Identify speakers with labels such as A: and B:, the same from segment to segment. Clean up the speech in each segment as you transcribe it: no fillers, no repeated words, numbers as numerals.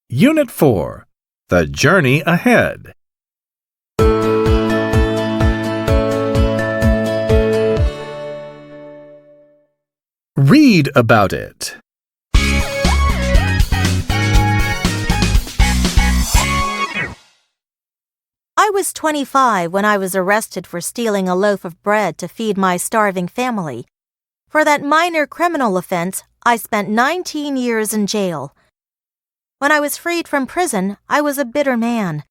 A: Unit 4. The Journey Ahead. Read about it.
B: I was 25 when I was arrested for stealing a loaf of bread to feed my starving family. For that minor criminal offense, I spent 19 years in jail. When I was freed from prison, I was a bitter man.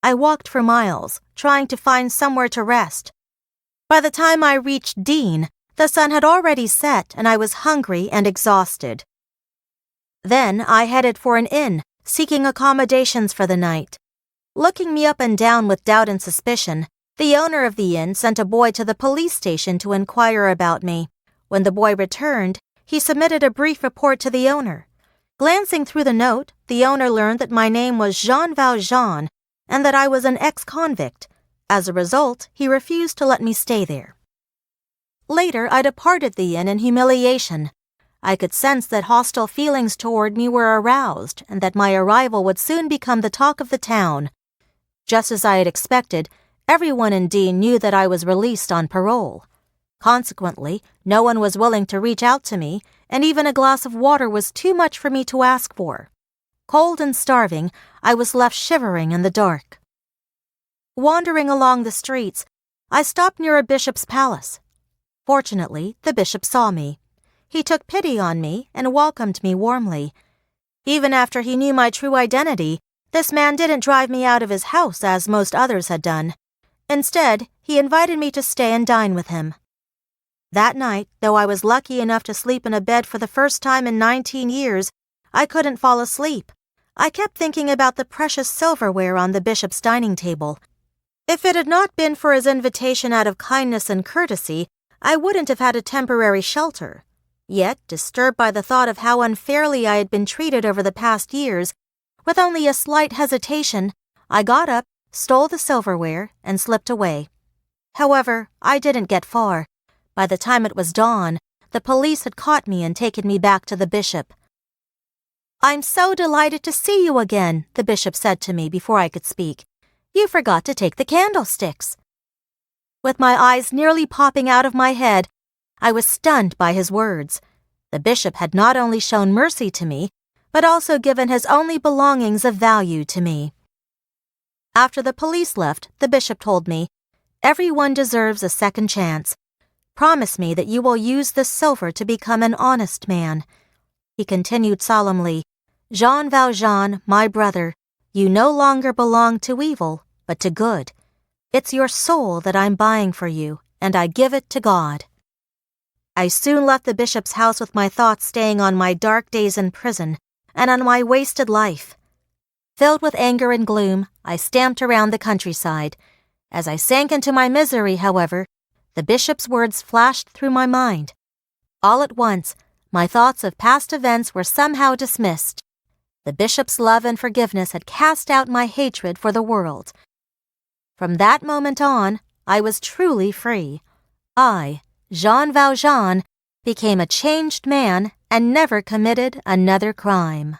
B: I walked for miles, trying to find somewhere to rest. By the time I reached Dean, the sun had already set and I was hungry and exhausted. Then I headed for an inn, seeking accommodations for the night. Looking me up and down with doubt and suspicion, the owner of the inn sent a boy to the police station to inquire about me. When the boy returned, he submitted a brief report to the owner. Glancing through the note, the owner learned that my name was Jean Valjean and that I was an ex-convict. As a result, he refused to let me stay there. Later, I departed the inn in humiliation. I could sense that hostile feelings toward me were aroused and that my arrival would soon become the talk of the town. Just as I had expected, everyone in Dean knew that I was released on parole. Consequently, no one was willing to reach out to me, and even a glass of water was too much for me to ask for. Cold and starving, I was left shivering in the dark. Wandering along the streets, I stopped near a bishop's palace. Fortunately, the bishop saw me. He took pity on me and welcomed me warmly. Even after he knew my true identity, this man didn't drive me out of his house as most others had done. Instead, he invited me to stay and dine with him. That night, though I was lucky enough to sleep in a bed for the first time in 19 years, I couldn't fall asleep. I kept thinking about the precious silverware on the bishop's dining table. If it had not been for his invitation out of kindness and courtesy, I wouldn't have had a temporary shelter. Yet, disturbed by the thought of how unfairly I had been treated over the past years, with only a slight hesitation, I got up, stole the silverware, and slipped away. However, I didn't get far. By the time it was dawn, the police had caught me and taken me back to the bishop. "I'm so delighted to see you again," the bishop said to me before I could speak. "You forgot to take the candlesticks." With my eyes nearly popping out of my head, I was stunned by his words. The bishop had not only shown mercy to me, but also given his only belongings of value to me. After the police left, the bishop told me, "Everyone deserves a second chance. Promise me that you will use this silver to become an honest man." He continued solemnly, "Jean Valjean, my brother, you no longer belong to evil, but to good. It's your soul that I'm buying for you, and I give it to God." I soon left the bishop's house with my thoughts staying on my dark days in prison and on my wasted life. Filled with anger and gloom, I stamped around the countryside. As I sank into my misery, however, the bishop's words flashed through my mind. All at once, my thoughts of past events were somehow dismissed. The bishop's love and forgiveness had cast out my hatred for the world. From that moment on, I was truly free. I, Jean Valjean, became a changed man and never committed another crime.